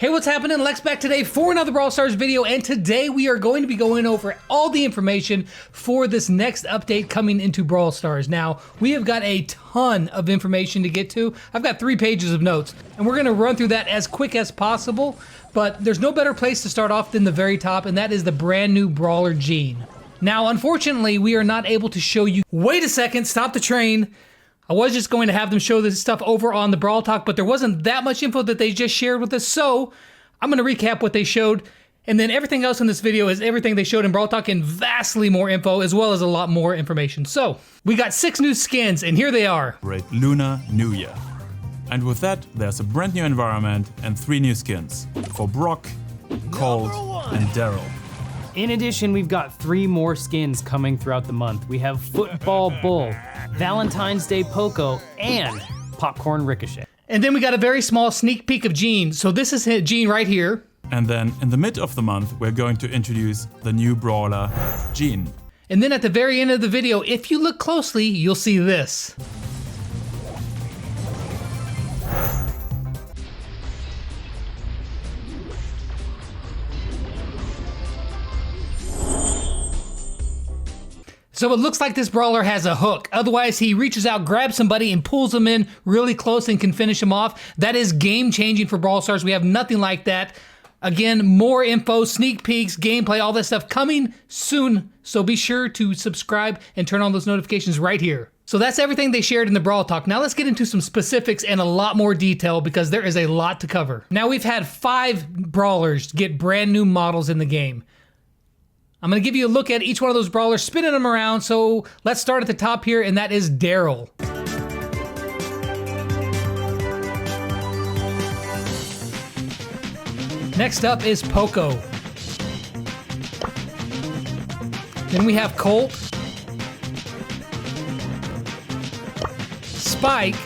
Hey, what's happening? Lex back today for another Brawl Stars video, and today we are going to be going over all the information for this next update coming into Brawl Stars. Now, we have got a ton of information to get to. I've got 3 pages of notes, and we're going to run through that as quick as possible, but there's no better place to start off than the very top, and that is the brand new Brawler GENE. Now, unfortunately, we are not able to show you... Wait a second, stop the train. I was just going to have them show this stuff over on the Brawl Talk, but there wasn't that much info that they just shared with us, so I'm going to recap what they showed, and then everything else in this video is everything they showed in Brawl Talk and vastly more info, as well as a lot more information. So, we got 6 new skins, and here they are. Great Lunar New Year. And with that, there's a brand new environment and 3 new skins for Brock, Colt, and Daryl. In addition, we've got 3 more skins coming throughout the month. We have Football Bull, Valentine's Day Poco, and Popcorn Ricochet. And then we got a very small sneak peek of Gene. So this is Gene right here. And then in the mid of the month, we're going to introduce the new Brawler GENE. And then at the very end of the video, if you look closely, you'll see this. So it looks like this brawler has a hook. Otherwise, he reaches out, grabs somebody, and pulls them in really close and can finish them off. That is game-changing for Brawl Stars. We have nothing like that. Again, more info, sneak peeks, gameplay, all that stuff coming soon. So be sure to subscribe and turn on those notifications right here. So that's everything they shared in the Brawl Talk. Now let's get into some specifics and a lot more detail because there is a lot to cover. Now we've had 5 brawlers get brand new models in the game. I'm going to give you a look at each one of those brawlers, spinning them around. So let's start at the top here, and that is Daryl. Next up is Poco. Then we have Colt, Spike,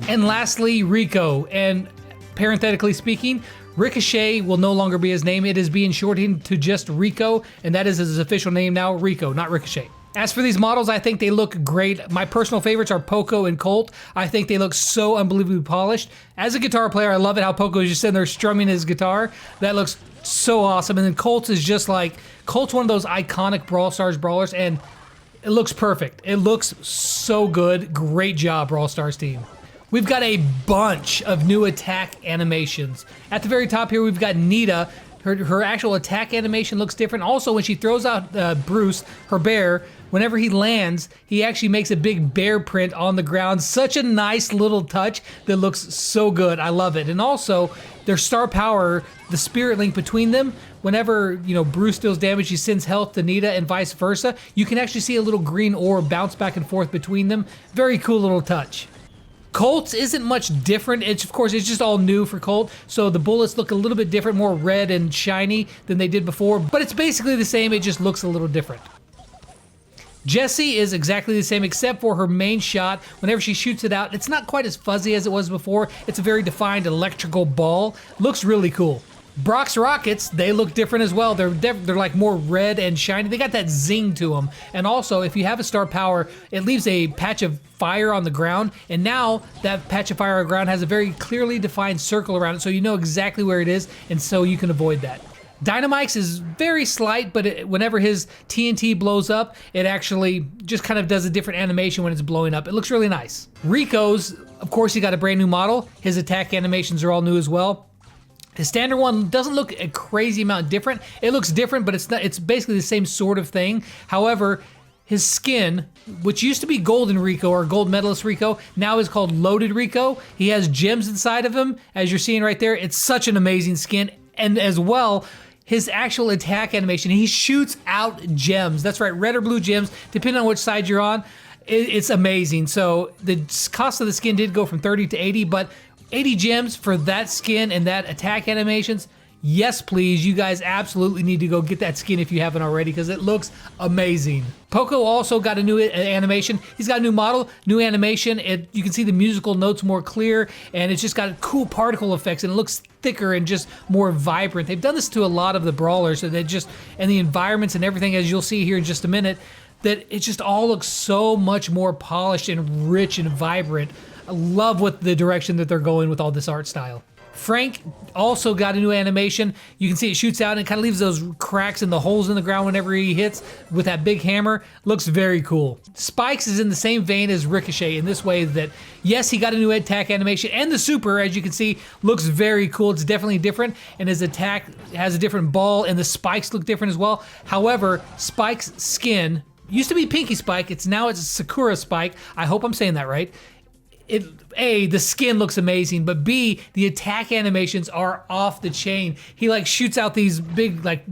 and lastly Rico. And parenthetically speaking, Ricochet will no longer be his name. It is being shortened to just Rico, and that is his official name now, Rico, not Ricochet. As for these models, I think they look great. My personal favorites are Poco and Colt. I think they look so unbelievably polished. As a guitar player, I love it how Poco is just sitting there strumming his guitar. That looks so awesome. And then Colt is just like, Colt's one of those iconic Brawl Stars brawlers, and it looks perfect. It looks so good. Great job, Brawl Stars team. We've got a bunch of new attack animations. At the very top here, we've got Nita. Her actual attack animation looks different. Also, when she throws out Bruce, her bear, whenever he lands, he actually makes a big bear print on the ground. Such a nice little touch that looks so good. I love it. And also, their star power, the spirit link between them, whenever, you know, Bruce deals damage, he sends health to Nita and vice versa. You can actually see a little green orb bounce back and forth between them. Very cool little touch. Colt's isn't much different. Of course, it's just all new for Colt. So the bullets look a little bit different, more red and shiny than they did before, but it's basically the same. It just looks a little different. Jessie is exactly the same except for her main shot. Whenever she shoots it out, it's not quite as fuzzy as it was before. It's a very defined electrical ball. Looks really cool. Brock's rockets, they look different as well. They're like more red and shiny. They got that zing to them. And also, if you have a star power, it leaves a patch of fire on the ground. And now that patch of fire on the ground has a very clearly defined circle around it, so you know exactly where it is, and so you can avoid that. Dynamite's is very slight, but whenever his TNT blows up, it actually just kind of does a different animation when it's blowing up. It looks really nice. Rico's, of course, he got a brand new model. His attack animations are all new as well. His standard one doesn't look a crazy amount different. It looks different, but it's basically the same sort of thing. However, his skin, which used to be Golden Rico or Gold Medalist Rico, now is called Loaded Rico. He has gems inside of him, as you're seeing right there. It's such an amazing skin. And as well, his actual attack animation, he shoots out gems. That's right, red or blue gems, depending on which side you're on. It's amazing. So the cost of the skin did go from 30 to 80, but 80 gems for that skin and that attack animations, yes please, you guys absolutely need to go get that skin if you haven't already because it looks amazing. Poco also got a new animation. He's got a new model, new animation. You can see the musical notes more clear, and it's just got cool particle effects, and it looks thicker and just more vibrant. They've done this to a lot of the brawlers, and and the environments and everything, as you'll see here in just a minute, that it just all looks so much more polished and rich and vibrant. I love what the direction that they're going with all this art style. Frank also got a new animation. You can see it shoots out and it kind of leaves those cracks in the holes in the ground whenever he hits with that big hammer. Looks very cool. Spikes is in the same vein as Ricochet in this way that, yes, he got a new attack animation, and the super, as you can see, looks very cool. It's definitely different, and his attack has a different ball, and the spikes look different as well. However, Spike's skin used to be Pinky Spike. Now it's Sakura Spike. I hope I'm saying that right. A, the skin looks amazing, but B, the attack animations are off the chain. He like shoots out these big like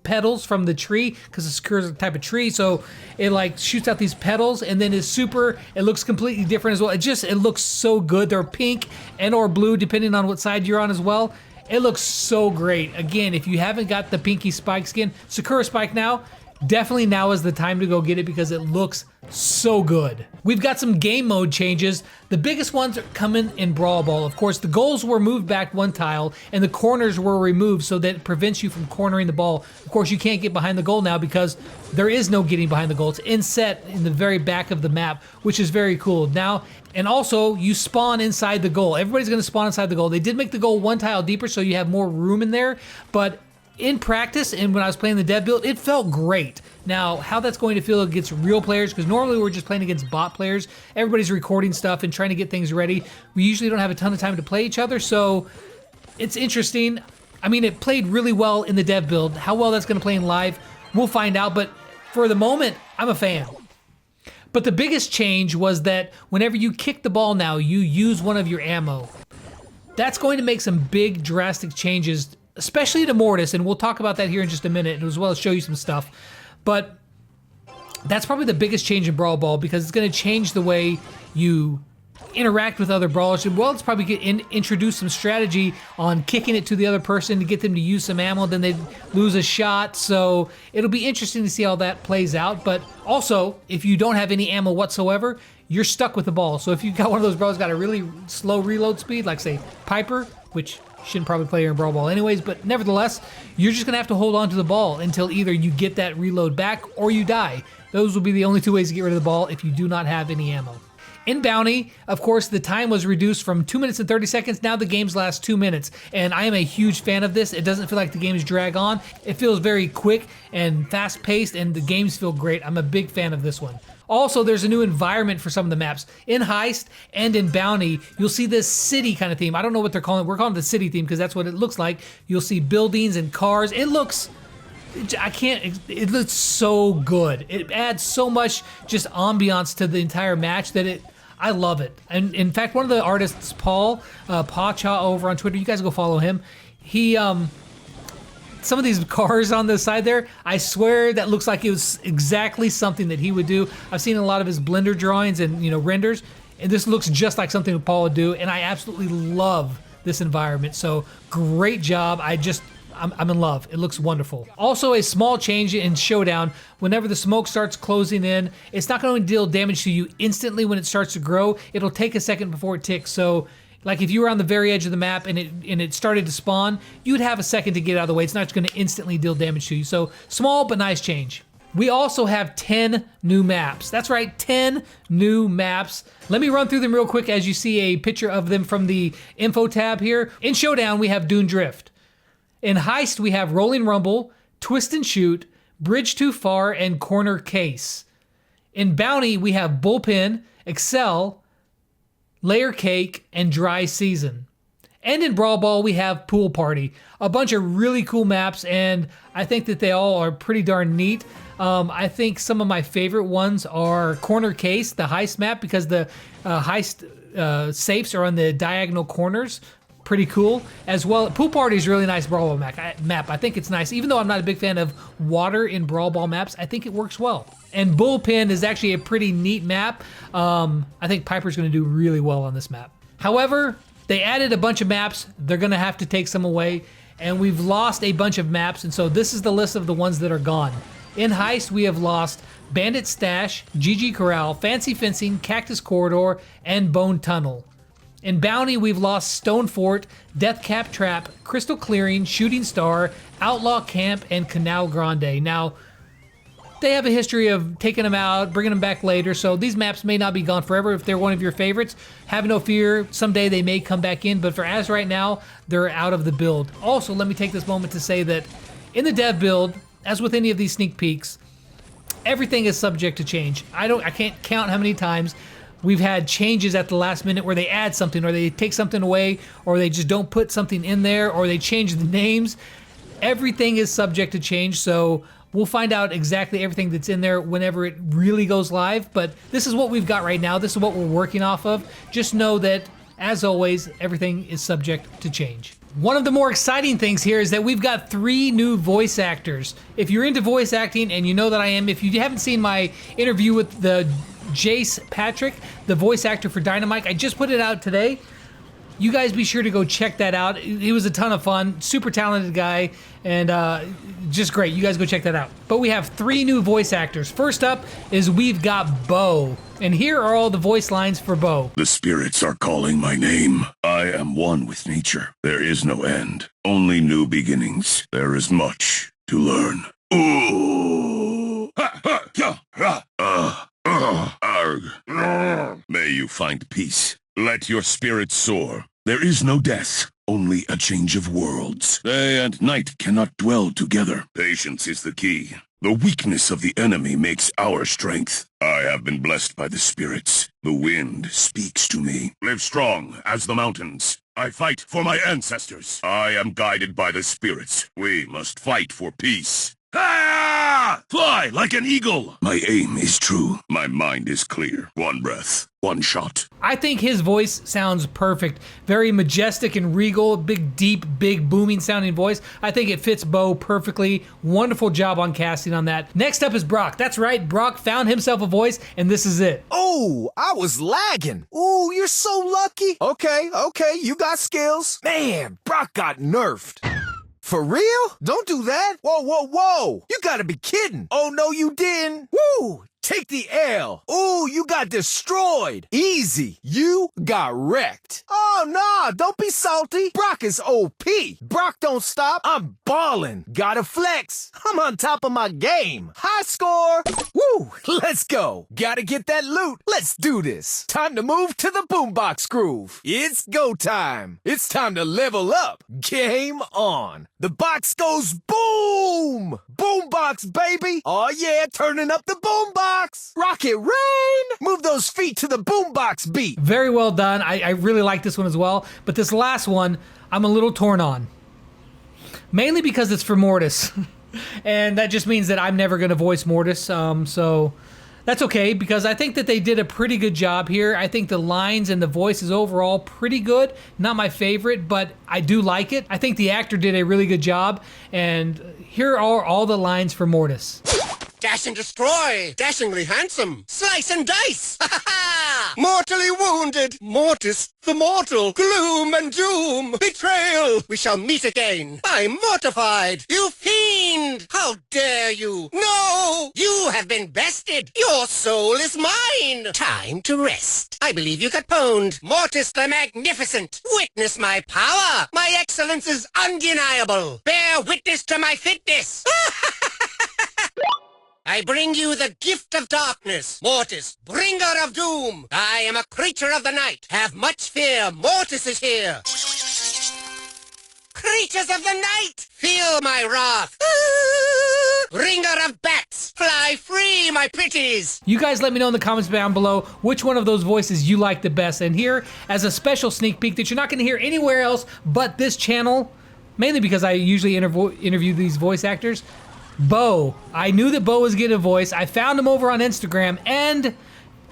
petals from the tree, because the Sakura's a type of tree, so it like shoots out these petals, and then his super, it looks completely different as well. It looks so good. They're pink and or blue depending on what side you're on as well. It looks so great. Again, if you haven't got the Pinky Spike skin, Sakura Spike now, definitely now is the time to go get it because it looks so good. We've got some game mode changes. The biggest ones are coming in Brawl Ball. Of course, the goals were moved back one tile and the corners were removed so that it prevents you from cornering the ball. Of course, you can't get behind the goal now because there is no getting behind the goal. It's inset in the very back of the map, which is very cool. Now, and also you spawn inside the goal. Everybody's gonna spawn inside the goal. They did make the goal one tile deeper so you have more room in there, but in practice and when I was playing the dev build, it felt great. Now, how that's going to feel against real players, because normally we're just playing against bot players. Everybody's recording stuff and trying to get things ready. We usually don't have a ton of time to play each other, so it's interesting. I mean, it played really well in the dev build. How well that's going to play in live, we'll find out, but for the moment, I'm a fan. But the biggest change was that whenever you kick the ball now, you use one of your ammo. That's going to make some big drastic changes, especially to Mortis, and we'll talk about that here in just a minute, as well as show you some stuff. But that's probably the biggest change in Brawl Ball because it's going to change the way you interact with other brawlers. Well, it's probably introduce some strategy on kicking it to the other person to get them to use some ammo, then they lose a shot. So it'll be interesting to see how that plays out. But also, if you don't have any ammo whatsoever, you're stuck with the ball. So if you've got one of those brawlers got a really slow reload speed, like say Piper, which shouldn't probably play here in Brawl Ball anyways, but nevertheless, you're just gonna have to hold on to the ball until either you get that reload back or you die. Those will be the only two ways to get rid of the ball if you do not have any ammo. In Bounty, of course, the time was reduced from 2 minutes and 30 seconds. Now the games last 2 minutes, and I am a huge fan of this. It doesn't feel like the games drag on. It feels very quick and fast-paced, and the games feel great. I'm a big fan of this one. Also, there's a new environment for some of the maps. In Heist and in Bounty, you'll see this city kind of theme. I don't know what they're calling it. We're calling it the city theme because that's what it looks like. You'll see buildings and cars. It looks, it looks so good. It adds so much just ambiance to the entire match that I love it. And in fact, one of the artists, Paul, Pacha over on Twitter, you guys go follow him. He, some of these cars on the side there, I swear that looks like it was exactly something that he would do. I've seen a lot of his Blender drawings and renders, and this looks just like something that Paul would do, and I absolutely love this environment. So great job. I'm in love. It looks wonderful. Also, a small change in Showdown. Whenever the smoke starts closing in, it's not going to deal damage to you instantly when it starts to grow. It'll take a second before it ticks. So like if you were on the very edge of the map and it started to spawn, you'd have a second to get out of the way. It's not going to instantly deal damage to you. So small but nice change. We also have 10 new maps. That's right, 10 new maps. Let me run through them real quick as you see a picture of them from the info tab here. In Showdown, we have Dune Drift. In Heist, we have Rolling Rumble, Twist and Shoot, Bridge Too Far, and Corner Case. In Bounty, we have Bullpen, Excel, Layer Cake, and Dry Season. And in Brawl Ball, we have Pool Party. A bunch of really cool maps, and I think that they all are pretty darn neat. I think some of my favorite ones are Corner Case, the heist map, because the heist safes are on the diagonal corners. Pretty cool. As well, Pool Party is a really nice Brawl Ball map. I think it's nice. Even though I'm not a big fan of water in Brawl Ball maps, I think it works well. And Bullpen is actually a pretty neat map. I think Piper's going to do really well on this map. However, they added a bunch of maps. They're going to have to take some away. And we've lost a bunch of maps. And so this is the list of the ones that are gone. In Heist, we have lost Bandit Stash, GG Corral, Fancy Fencing, Cactus Corridor, and Bone Tunnel. In Bounty, we've lost Stone Fort, Death Cap Trap, Crystal Clearing, Shooting Star, Outlaw Camp, and Canal Grande. Now, they have a history of taking them out, bringing them back later, so these maps may not be gone forever. If they're one of your favorites, have no fear, someday they may come back in, but for as right now, they're out of the build. Also, let me take this moment to say that in the dev build, as with any of these sneak peeks, everything is subject to change. I can't count how many times we've had changes at the last minute where they add something, or they take something away, or they just don't put something in there, or they change the names. Everything is subject to change, so we'll find out exactly everything that's in there whenever it really goes live, but this is what we've got right now. This is what we're working off of. Just know that, as always, everything is subject to change. One of the more exciting things here is that we've got 3 new voice actors. If you're into voice acting, and you know that I am, if you haven't seen my interview with the Jace Patrick, the voice actor for Dynamite, I just put it out today. You guys be sure to go check that out. He was a ton of fun, super talented guy, and just great. You guys go check that out. But we have 3 new voice actors. First up is we've got Bo, and here are all the voice lines for Bo. The spirits are calling my name. I am one with nature. There is no end, only new beginnings. There is much to learn. Ooh. Ha, ha, ya, ra, arg. May you find peace. Let your spirit soar. There is no death, only a change of worlds. Day and night cannot dwell together. Patience is the key. The weakness of the enemy makes our strength. I have been blessed by the spirits. The wind speaks to me. Live strong as the mountains. I fight for my ancestors. I am guided by the spirits. We must fight for peace. Ah! Fly like an eagle! My aim is true. My mind is clear. One breath, one shot. I think his voice sounds perfect. Very majestic and regal, big, deep, big, booming sounding voice. I think it fits Bo perfectly. Wonderful job on casting on that. Next up is Brock. That's right, Brock found himself a voice, and this is it. Oh, I was lagging. Ooh, you're so lucky. Okay, you got skills. Man, Brock got nerfed. For real? Don't do that. Whoa. You gotta be kidding. Oh, no, you didn't. Woo! Take the L. Ooh, you got destroyed. Easy. You got wrecked. Oh, nah, don't be salty. Brock is OP. Brock don't stop. I'm ballin'. Gotta flex. I'm on top of my game. High score. Woo, let's go. Gotta get that loot. Let's do this. Time to move to the boombox groove. It's go time. It's time to level up. Game on. The box goes boom. Boombox, baby. Oh, yeah, turning up the boombox. Rocket rain! Move those feet to the boombox beat. Very well done. I really like this one as well. But this last one, I'm a little torn on. Mainly because it's for Mortis. And that just means that I'm never going to voice Mortis. So that's okay, because I think that they did a pretty good job here. I think the lines and the voice is overall pretty good. Not my favorite, but I do like it. I think the actor did a really good job. And here are all the lines for Mortis. Dash and destroy, dashingly handsome, slice and dice, ha ha ha! Mortally wounded, Mortis the mortal, gloom and doom, betrayal, we shall meet again. I'm mortified, you fiend! How dare you? No! You have been bested, your soul is mine! Time to rest. I believe you got pwned. Mortis the magnificent, witness my power! My excellence is undeniable! Bear witness to my fitness! I bring you the gift of darkness, Mortis, bringer of doom. I am a creature of the night. Have much fear, Mortis is here. Creatures of the night, feel my wrath. Bringer of bats, fly free, my pretties. You guys let me know in the comments down below which one of those voices you like the best. And here, as a special sneak peek that you're not going to hear anywhere else but this channel, mainly because I usually interview these voice actors, Bo. I knew that Bo was getting a voice. I found him over on Instagram, and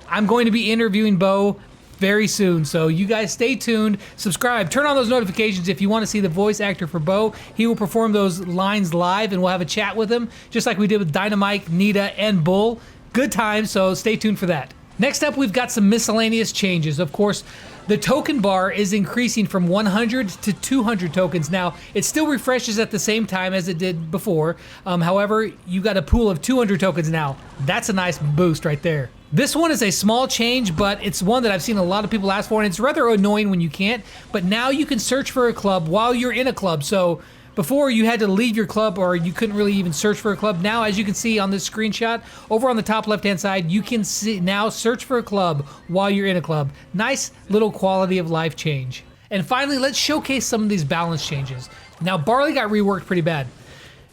I'm going to be interviewing Bo very soon. So you guys stay tuned, subscribe, turn on those notifications if you want to see the voice actor for Bo. He will perform those lines live, and we'll have a chat with him, just like we did with Dynamite, Nita, and Bull. Good times, so stay tuned for that. Next up, we've got some miscellaneous changes. Of course, the token bar is increasing from 100 to 200 tokens. Now, it still refreshes at the same time as it did before. However, you got a pool of 200 tokens now. That's a nice boost right there. This one is a small change, but it's one that I've seen a lot of people ask for, and it's rather annoying when you can't. But now you can search for a club while you're in a club. So Before, you had to leave your club or you couldn't really even search for a club. Now, as you can see on this screenshot, over on the top left-hand side, you can see now search for a club while you're in a club. Nice little quality of life change. And finally, let's showcase some of these balance changes. Now, Barley got reworked pretty bad.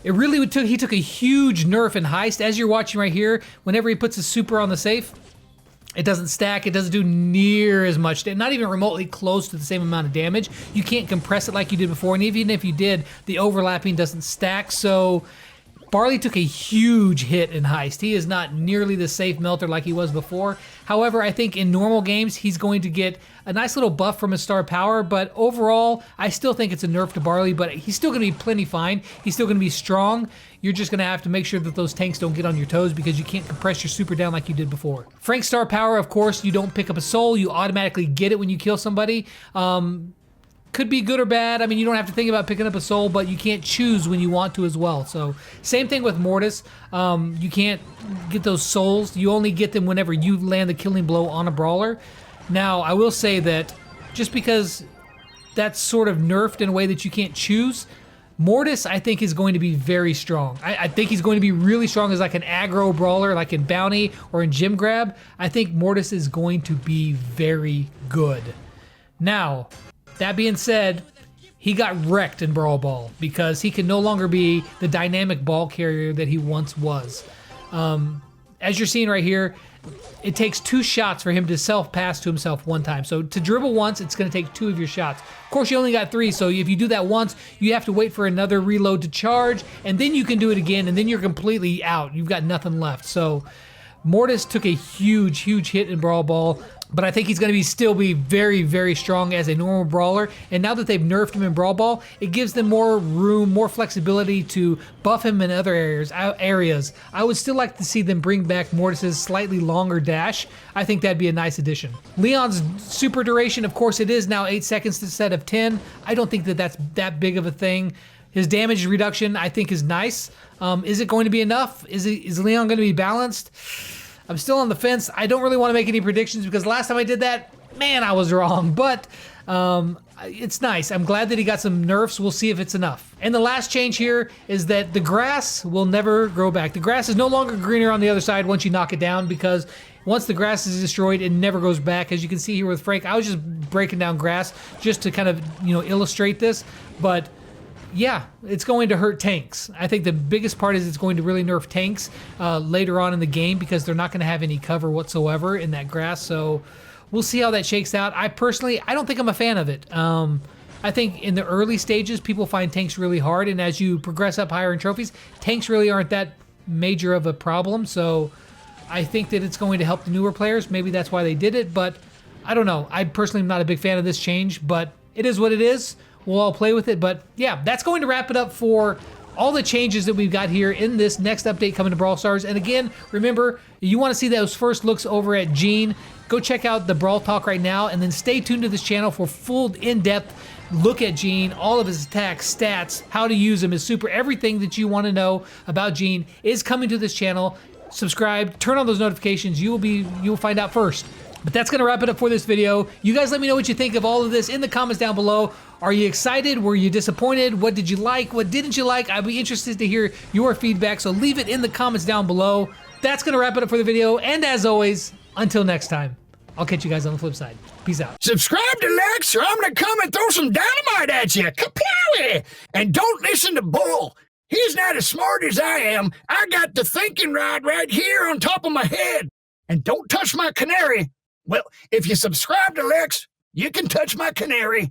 He took a huge nerf in Heist. As you're watching right here, whenever he puts his super on the safe, it doesn't stack, it doesn't do near as much, not even remotely close to the same amount of damage. You can't compress it like you did before, and even if you did, the overlapping doesn't stack, so Barley took a huge hit in Heist. He is not nearly the safe melter like he was before. However, I think in normal games, he's going to get a nice little buff from his star power, but overall, I still think it's a nerf to Barley, but he's still going to be plenty fine. He's still going to be strong. You're just going to have to make sure that those tanks don't get on your toes because you can't compress your super down like you did before. Frank's star power, of course, you don't pick up a soul. You automatically get it when you kill somebody. Could be good or bad. I mean, you don't have to think about picking up a soul, but you can't choose when you want to as well. So same thing with Mortis. You can't get those souls. You only get them whenever you land the killing blow on a brawler. Now, I will say that just because that's sort of nerfed in a way that you can't choose, Mortis, I think, is going to be very strong. I think he's going to be really strong as like an aggro brawler, like in Bounty or in Gym Grab. I think Mortis is going to be very good. Now, that being said, he got wrecked in Brawl Ball because he can no longer be the dynamic ball carrier that he once was. As you're seeing right here, it takes 2 shots for him to self-pass to himself one time. So to dribble once, it's going to take 2 of your shots. Of course, you only got 3, so if you do that once, you have to wait for another reload to charge, and then you can do it again, and then you're completely out. You've got nothing left. So Mortis took a huge, huge hit in Brawl Ball, but I think he's going to still be very, very strong as a normal brawler. And now that they've nerfed him in Brawl Ball, it gives them more room, more flexibility to buff him in other areas. I would still like to see them bring back Mortis's slightly longer dash. I think that'd be a nice addition. Leon's super duration, of course, it is now 8 seconds instead of 10. I don't think that that's that big of a thing. His damage reduction, I think, is nice. Is it going to be enough? Is Leon going to be balanced? I'm still on the fence. I don't really want to make any predictions because last time I did that, man, I was wrong. But it's nice. I'm glad that he got some nerfs. We'll see if it's enough. And the last change here is that the grass will never grow back. The grass is no longer greener on the other side once you knock it down because once the grass is destroyed, it never goes back. As you can see here with Frank, I was just breaking down grass just to kind of, illustrate this. But yeah, it's going to hurt tanks. I think the biggest part is it's going to really nerf tanks later on in the game because they're not going to have any cover whatsoever in that grass. So we'll see how that shakes out. I don't think I'm a fan of it. I think in the early stages, people find tanks really hard. And as you progress up higher in trophies, tanks really aren't that major of a problem. So I think that it's going to help the newer players. Maybe that's why they did it. But I don't know. I personally am not a big fan of this change. But it is what it is. We'll all play with it, but yeah, that's going to wrap it up for all the changes that we've got here in this next update coming to Brawl Stars. And again, remember, you want to see those first looks over at Gene, go check out the Brawl Talk right now, and then stay tuned to this channel for full in-depth look at Gene, all of his attacks, stats, how to use him, his super, everything that you want to know about Gene is coming to this channel. Subscribe, turn on those notifications, you'll find out first. But that's going to wrap it up for this video. You guys let me know what you think of all of this in the comments down below. Are you excited? Were you disappointed? What did you like? What didn't you like? I'd be interested to hear your feedback, so leave it in the comments down below. That's going to wrap it up for the video, and as always, until next time, I'll catch you guys on the flip side. Peace out. Subscribe to Lex or I'm going to come and throw some dynamite at you. Kapowie! And don't listen to Bull. He's not as smart as I am. I got the thinking rod right here on top of my head. And don't touch my canary. Well, if you subscribe to Lex, you can touch my canary.